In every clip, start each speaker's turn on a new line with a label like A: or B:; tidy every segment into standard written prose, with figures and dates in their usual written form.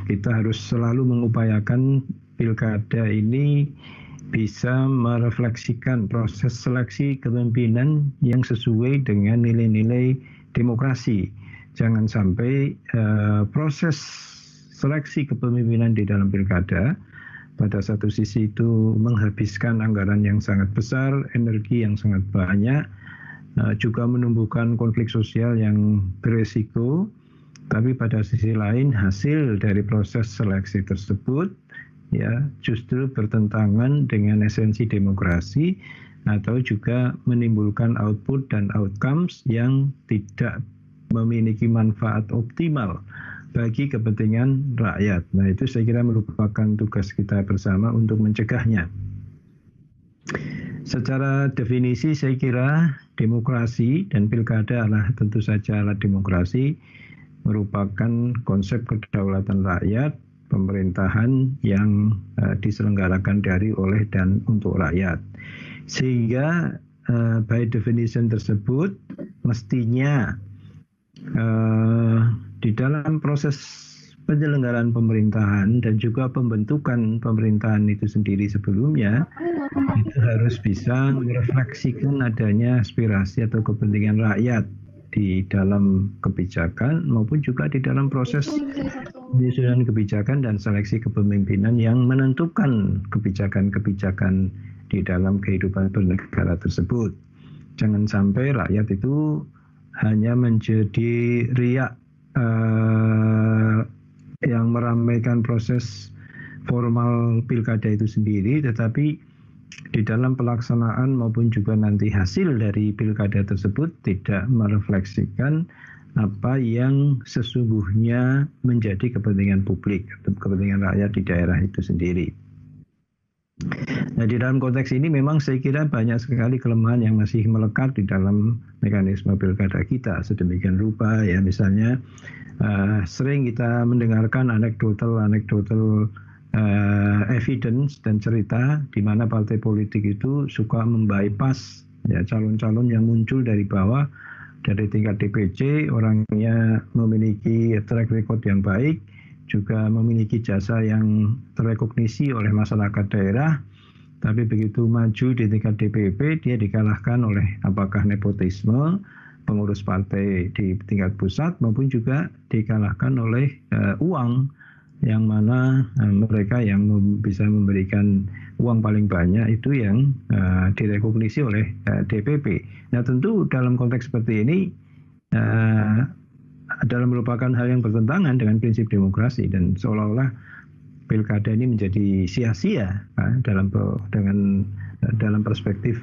A: kita harus selalu mengupayakan pilkada ini bisa merefleksikan proses seleksi kepemimpinan yang sesuai dengan nilai-nilai demokrasi. Jangan sampai proses seleksi kepemimpinan di dalam pilkada pada satu sisi itu menghabiskan anggaran yang sangat besar, energi yang sangat banyak, juga menumbuhkan konflik sosial yang beresiko, tapi pada sisi lain hasil dari proses seleksi tersebut ya justru bertentangan dengan esensi demokrasi atau juga menimbulkan output dan outcomes yang tidak memiliki manfaat optimal bagi kepentingan rakyat. Nah, itu saya kira merupakan tugas kita bersama untuk mencegahnya. Secara definisi saya kira demokrasi dan pilkada adalah tentu saja alat demokrasi, merupakan konsep kedaulatan rakyat, pemerintahan yang diselenggarakan dari, oleh, dan untuk rakyat. Sehingga by definition tersebut mestinya di dalam proses penyelenggaraan pemerintahan dan juga pembentukan pemerintahan itu sendiri sebelumnya itu harus bisa merefleksikan adanya aspirasi atau kepentingan rakyat di dalam kebijakan maupun juga di dalam proses penyusunan kebijakan dan seleksi kepemimpinan yang menentukan kebijakan-kebijakan di dalam kehidupan bernegara tersebut. Jangan sampai rakyat itu hanya menjadi riak yang meramaikan proses formal pilkada itu sendiri, tetapi di dalam pelaksanaan maupun juga nanti hasil dari pilkada tersebut tidak merefleksikan apa yang sesungguhnya menjadi kepentingan publik atau kepentingan rakyat di daerah itu sendiri. Nah, di dalam konteks ini memang saya kira banyak sekali kelemahan yang masih melekat di dalam mekanisme pilkada kita sedemikian rupa ya, misalnya sering kita mendengarkan anekdotal evidence dan cerita di mana partai politik itu suka membypass ya calon-calon yang muncul dari bawah, dari tingkat DPC, orangnya memiliki track record yang baik, juga memiliki jasa yang terrekognisi oleh masyarakat daerah, tapi begitu maju di tingkat DPP dia dikalahkan oleh apakah nepotisme pengurus partai di tingkat pusat maupun juga dikalahkan oleh uang, yang mana mereka yang bisa memberikan uang paling banyak itu yang direkognisi oleh DPP. Nah, tentu dalam konteks seperti ini adalah merupakan hal yang bertentangan dengan prinsip demokrasi dan seolah-olah pilkada ini menjadi sia-sia dalam perspektif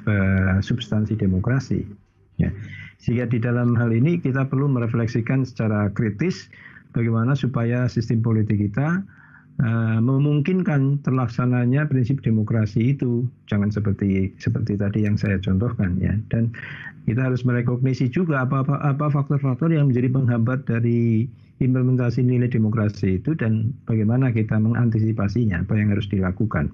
A: substansi demokrasi. Ya. Sehingga di dalam hal ini kita perlu merefleksikan secara kritis bagaimana supaya sistem politik kita memungkinkan terlaksananya prinsip demokrasi itu, jangan seperti tadi yang saya contohkan ya. Dan kita harus merekognisi juga apa faktor-faktor yang menjadi penghambat dari implementasi nilai demokrasi itu dan bagaimana kita mengantisipasinya, apa yang harus dilakukan.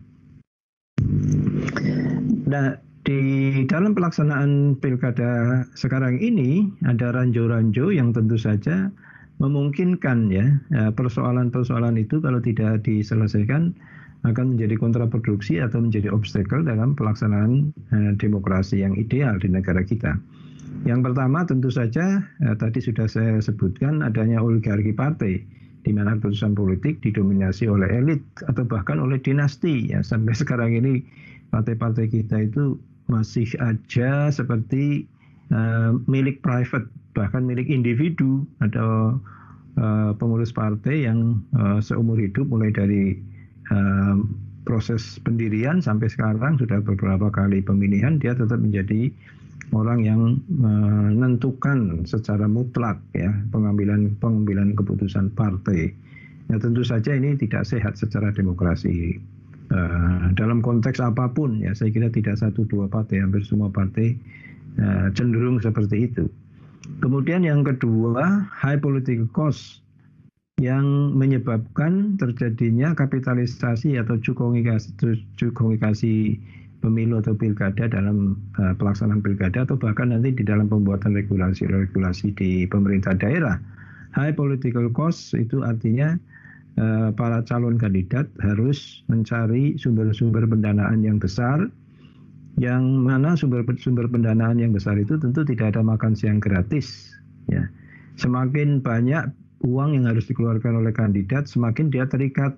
A: Nah, di dalam pelaksanaan pilkada sekarang ini ada ranjau-ranjau yang tentu saja memungkinkan ya persoalan-persoalan itu kalau tidak diselesaikan akan menjadi kontraproduksi atau menjadi obstacle dalam pelaksanaan demokrasi yang ideal di negara kita. Yang pertama tentu saja tadi sudah saya sebutkan adanya oligarki partai di mana keputusan politik didominasi oleh elit atau bahkan oleh dinasti ya. Sampai sekarang ini partai-partai kita itu masih aja seperti milik private, bahkan milik individu. Ada pengurus partai yang seumur hidup mulai dari proses pendirian sampai sekarang sudah beberapa kali pemilihan dia tetap menjadi orang yang menentukan secara mutlak ya pengambilan keputusan partai. Ya, tentu saja ini tidak sehat secara demokrasi. Dalam konteks apapun ya, saya kira tidak satu dua partai, hampir semua partai cenderung seperti itu. Kemudian yang kedua, high political cost yang menyebabkan terjadinya kapitalisasi atau cukongikasi pemilu atau pilkada dalam pelaksanaan pilkada atau bahkan nanti di dalam pembuatan regulasi di pemerintah daerah. high political cost itu artinya para calon kandidat harus mencari sumber-sumber pendanaan yang besar, yang mana sumber pendanaan yang besar itu tentu tidak ada makan siang gratis. Ya. Semakin banyak uang yang harus dikeluarkan oleh kandidat, semakin dia terikat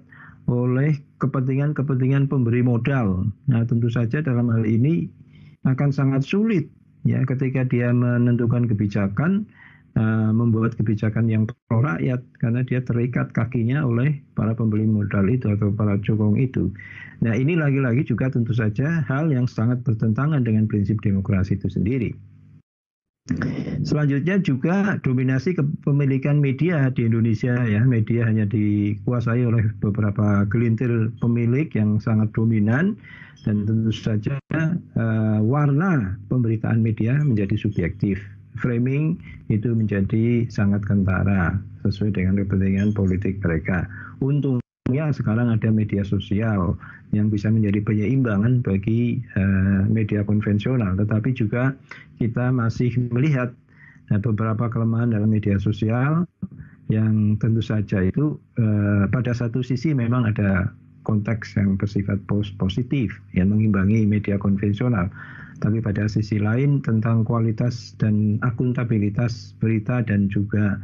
A: oleh kepentingan-kepentingan pemberi modal. Nah, tentu saja dalam hal ini akan sangat sulit ya ketika dia menentukan kebijakan, membuat kebijakan yang pro rakyat, karena dia terikat kakinya oleh para pembeli modal itu atau para cokong itu. Nah, ini lagi-lagi juga tentu saja hal yang sangat bertentangan dengan prinsip demokrasi itu sendiri. Selanjutnya juga dominasi kepemilikan media di Indonesia ya. Media hanya dikuasai oleh beberapa gelintir pemilik yang sangat dominan, dan tentu saja warna pemberitaan media menjadi subjektif. Framing itu menjadi sangat kentara sesuai dengan kepentingan politik mereka. Untungnya sekarang ada media sosial yang bisa menjadi penyeimbangan bagi media konvensional, tetapi juga kita masih melihat beberapa kelemahan dalam media sosial yang tentu saja itu pada satu sisi memang ada konteks yang bersifat positif yang mengimbangi media konvensional. Tapi pada sisi lain tentang kualitas dan akuntabilitas berita dan juga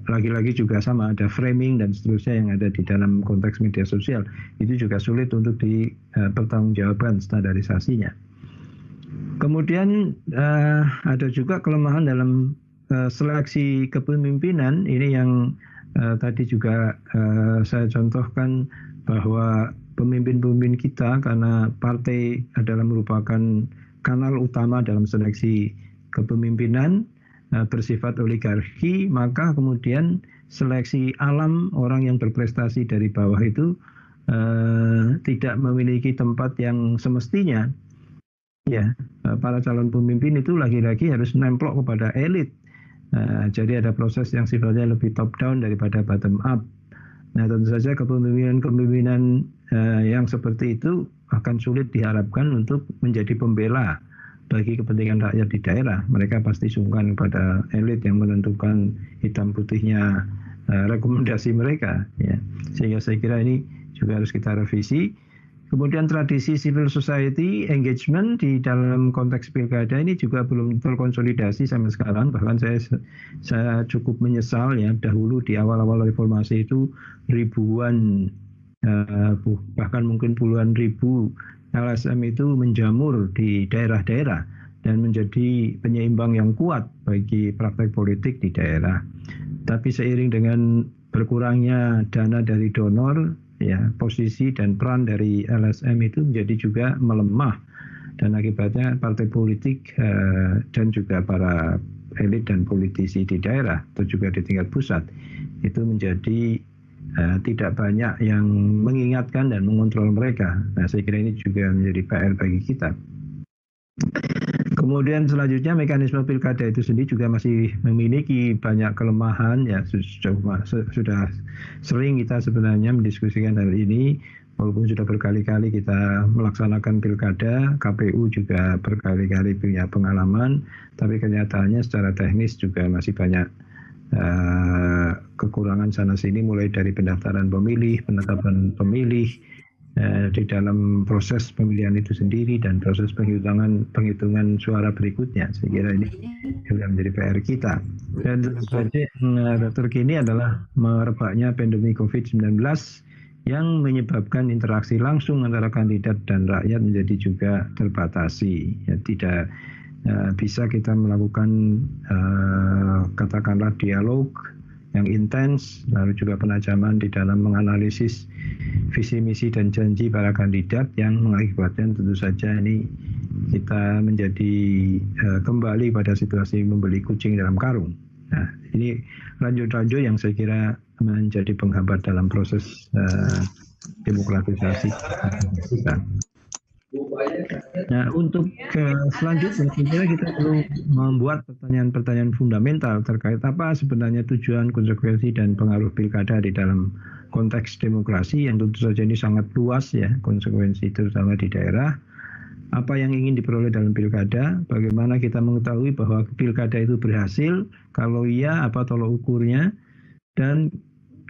A: lagi-lagi juga sama ada framing dan seterusnya yang ada di dalam konteks media sosial, itu juga sulit untuk dipertanggungjawabkan standarisasinya. Kemudian ada juga kelemahan dalam seleksi kepemimpinan. Ini yang tadi juga saya contohkan bahwa pemimpin-pemimpin kita, karena partai adalah merupakan kanal utama dalam seleksi kepemimpinan, bersifat oligarki, maka kemudian seleksi alam orang yang berprestasi dari bawah itu tidak memiliki tempat yang semestinya. Ya, para calon pemimpin itu lagi-lagi harus nemplok kepada elit. Jadi ada proses yang sifatnya lebih top down daripada bottom up. Nah, tentu saja kepemimpinan yang seperti itu akan sulit diharapkan untuk menjadi pembela bagi kepentingan rakyat di daerah. Mereka pasti sungkan pada elit yang menentukan hitam putihnya rekomendasi mereka. Ya. Sehingga saya kira ini juga harus kita revisi. Kemudian tradisi civil society engagement di dalam konteks pilkada ini juga belum terkonsolidasi sampai sekarang. Bahkan saya cukup menyesal ya, dahulu di awal-awal reformasi itu ribuan bahkan mungkin puluhan ribu LSM itu menjamur di daerah-daerah dan menjadi penyeimbang yang kuat bagi praktek politik di daerah. Tapi seiring dengan berkurangnya dana dari donor, ya, posisi dan peran dari LSM itu menjadi juga melemah, dan akibatnya partai politik dan juga para elit dan politisi di daerah atau juga di tingkat pusat itu menjadi tidak banyak yang mengingatkan dan mengontrol mereka. Nah, saya kira ini juga menjadi PR bagi kita. Kemudian selanjutnya mekanisme pilkada itu sendiri juga masih memiliki banyak kelemahan ya. Sudah sering kita sebenarnya mendiskusikan hal ini, walaupun sudah berkali-kali kita melaksanakan pilkada, KPU juga berkali-kali punya pengalaman, tapi kenyataannya secara teknis juga masih banyak kekurangan sana sini, mulai dari pendaftaran pemilih, penetapan pemilih, di dalam proses pemilihan itu sendiri dan proses penghitungan suara berikutnya. Saya kira ini juga menjadi PR kita. Dan tentu saja terkini adalah merebaknya pandemi COVID-19 yang menyebabkan interaksi langsung antara kandidat dan rakyat menjadi juga terbatasi. Ya, tidak bisa kita melakukan katakanlah dialog yang intens, lalu juga penajaman di dalam menganalisis visi misi dan janji para kandidat yang mengakibatkan tentu saja ini kita menjadi kembali pada situasi membeli kucing dalam karung. Nah, ini lanjut-lanjut yang saya kira menjadi penghambat dalam proses demokratisasi kita. Nah, untuk selanjutnya saya kira kita perlu membuat pertanyaan-pertanyaan fundamental terkait apa sebenarnya tujuan, konsekuensi, dan pengaruh pilkada di dalam konteks demokrasi yang tentu saja ini sangat luas ya, konsekuensi terutama di daerah. apa yang ingin diperoleh dalam pilkada, bagaimana kita mengetahui bahwa pilkada itu berhasil, kalau iya apa tolok ukurnya, dan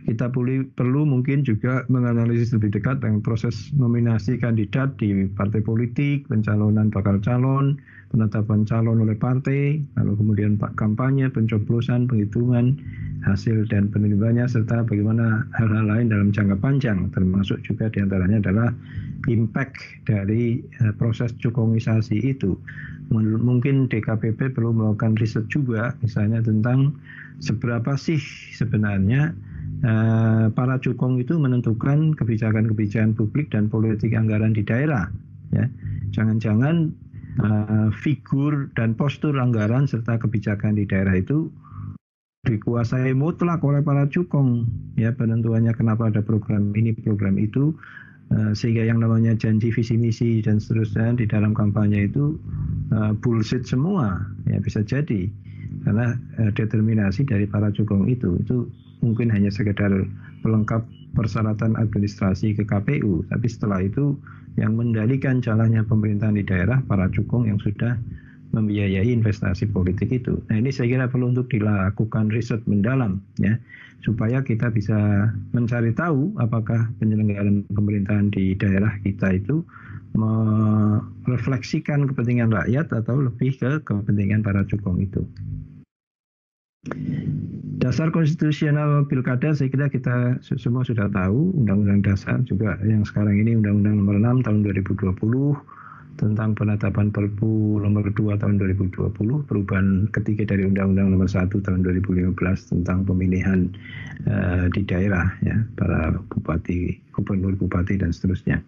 A: kita perlu mungkin juga menganalisis lebih dekat dengan proses nominasi kandidat di partai politik, pencalonan bakal calon, penetapan calon oleh partai, lalu kemudian kampanye, pencoblosan, penghitungan hasil dan penerimaannya, serta bagaimana hal-hal lain dalam jangka panjang, termasuk juga diantaranya adalah impact dari proses cukongisasi itu. Mungkin DKPP perlu melakukan riset juga, misalnya tentang seberapa sih sebenarnya para cukong itu menentukan kebijakan-kebijakan publik dan politik anggaran di daerah. Ya, jangan-jangan figur dan postur anggaran serta kebijakan di daerah itu dikuasai mutlak oleh para cukong. Ya, penentuannya kenapa ada program ini, program itu, sehingga yang namanya janji visi misi dan seterusnya di dalam kampanye itu bullshit semua. Ya, bisa jadi karena determinasi dari para cukong itu mungkin hanya sekedar pelengkap persyaratan administrasi ke KPU, tapi setelah itu yang mendalikan jalannya pemerintahan di daerah para cukong yang sudah membiayai investasi politik itu. Nah, ini saya kira perlu untuk dilakukan riset mendalam, ya, supaya kita bisa mencari tahu apakah penyelenggaraan pemerintahan di daerah kita itu merefleksikan kepentingan rakyat atau lebih ke kepentingan para cukong itu. Dasar konstitusional pilkada saya kira kita semua sudah tahu, Undang-Undang Dasar juga yang sekarang ini Undang-Undang Nomor 6 Tahun 2020 tentang penetapan Perpu Nomor 2 Tahun 2020, perubahan ketiga dari Undang-Undang Nomor 1 Tahun 2015 tentang pemilihan di daerah, ya, para bupati, gubernur, bupati dan seterusnya.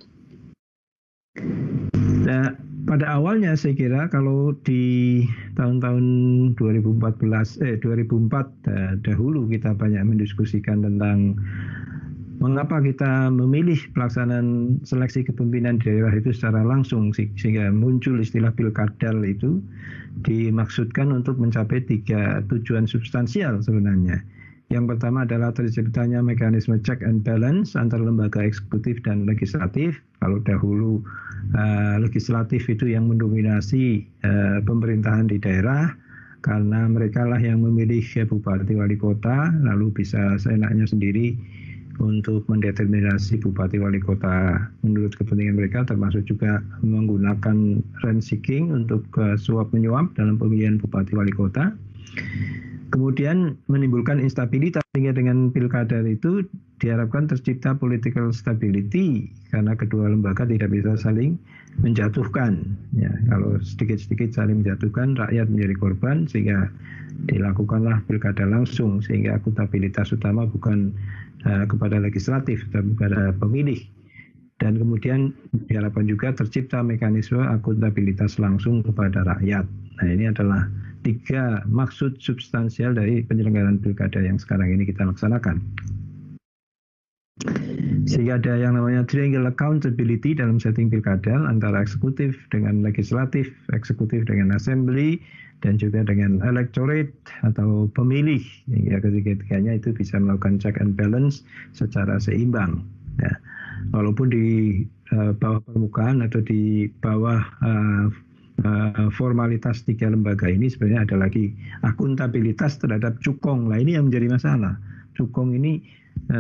A: Nah, pada awalnya saya kira kalau di tahun-tahun 2004 dahulu kita banyak mendiskusikan tentang mengapa kita memilih pelaksanaan seleksi kepemimpinan di daerah itu secara langsung, sehingga muncul istilah pilkadal itu dimaksudkan untuk mencapai 3 tujuan substansial sebenarnya. Yang pertama adalah terciptanya mekanisme check and balance antara lembaga eksekutif dan legislatif. Kalau dahulu legislatif itu yang mendominasi pemerintahan di daerah, karena mereka lah yang memilih bupati wali kota, lalu bisa seenaknya sendiri untuk mendeterminasi bupati wali kota menurut kepentingan mereka, termasuk juga menggunakan rent seeking untuk suap menyuap dalam pemilihan bupati wali kota. Kemudian menimbulkan instabilitas, sehingga dengan pilkada itu diharapkan tercipta political stability karena kedua lembaga tidak bisa saling menjatuhkan. Ya, kalau sedikit-sedikit saling menjatuhkan, rakyat menjadi korban, sehingga dilakukanlah pilkada langsung, sehingga akuntabilitas utama bukan kepada legislatif tapi kepada pemilih. Dan kemudian diharapkan juga tercipta mekanisme akuntabilitas langsung kepada rakyat. Nah, ini adalah 3 maksud substansial dari penyelenggaraan pilkada yang sekarang ini kita laksanakan. Sehingga ada yang namanya triangle accountability dalam setting pilkada antara eksekutif dengan legislatif, eksekutif dengan assembly, dan juga dengan electorate atau pemilih. Hingga ketiga-tiganya itu bisa melakukan check and balance secara seimbang. Ya. Walaupun di bawah permukaan atau di bawah formalitas 3 lembaga ini sebenarnya ada lagi akuntabilitas terhadap cukong. Lah, ini yang menjadi masalah. Cukong ini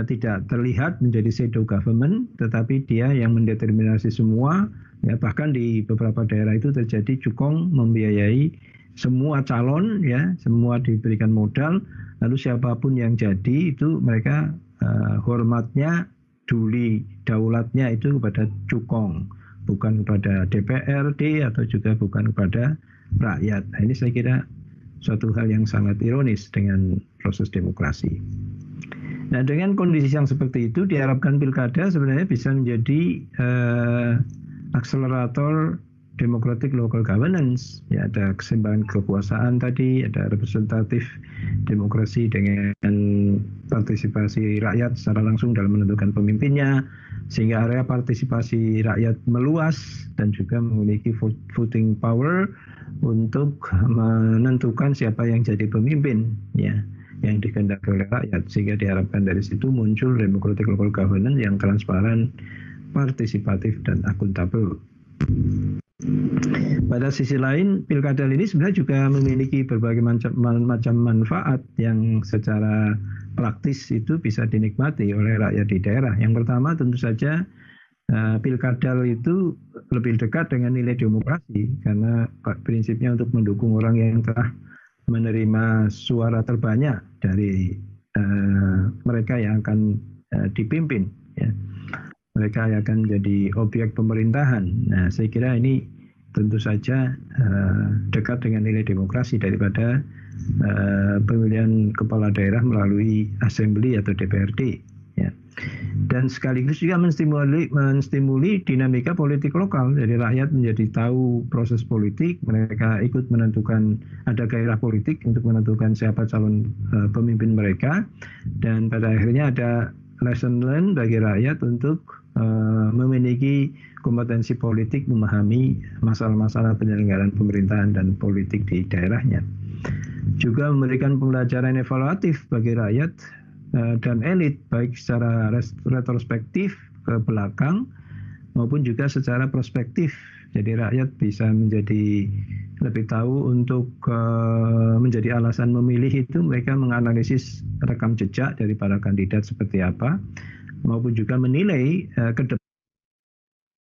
A: tidak terlihat menjadi shadow government, tetapi dia yang mendeterminasi semua. Ya, bahkan di beberapa daerah itu terjadi cukong membiayai semua calon, ya, semua diberikan modal. Lalu siapapun yang jadi itu mereka hormatnya, duli daulatnya itu kepada cukong, bukan kepada DPRD atau juga bukan kepada rakyat. Nah, ini saya kira suatu hal yang sangat ironis dengan proses demokrasi. Nah, dengan kondisi yang seperti itu diharapkan pilkada sebenarnya bisa menjadi akselerator democratic local governance. Ya, ada keseimbangan kekuasaan tadi, ada representatif demokrasi dengan partisipasi rakyat secara langsung dalam menentukan pemimpinnya, sehingga area partisipasi rakyat meluas dan juga memiliki voting power untuk menentukan siapa yang jadi pemimpin, ya, yang dikehendaki oleh rakyat, sehingga diharapkan dari situ muncul democratic local governance yang transparan, partisipatif dan akuntabel. Pada sisi lain, pilkada ini sebenarnya juga memiliki berbagai macam manfaat yang secara praktis itu bisa dinikmati oleh rakyat di daerah. Yang pertama tentu saja pilkada itu lebih dekat dengan nilai demokrasi karena prinsipnya untuk mendukung orang yang telah menerima suara terbanyak dari mereka yang akan dipimpin, ya. Mereka yang akan menjadi objek pemerintahan. Nah, saya kira ini tentu saja dekat dengan nilai demokrasi daripada pemilihan kepala daerah melalui assembly atau DPRD, ya. Dan sekaligus juga menstimuli dinamika politik lokal. Jadi rakyat menjadi tahu proses politik, mereka ikut menentukan, ada gairah politik untuk menentukan siapa calon pemimpin mereka, dan pada akhirnya ada lesson learned bagi rakyat untuk memiliki kompetensi politik, memahami masalah-masalah penyelenggaraan pemerintahan dan politik di daerahnya. Juga memberikan pembelajaran evaluatif bagi rakyat dan elit, baik secara retrospektif ke belakang maupun juga secara prospektif. Jadi rakyat bisa menjadi lebih tahu untuk menjadi alasan memilih itu mereka menganalisis rekam jejak dari para kandidat seperti apa, maupun juga menilai ke depan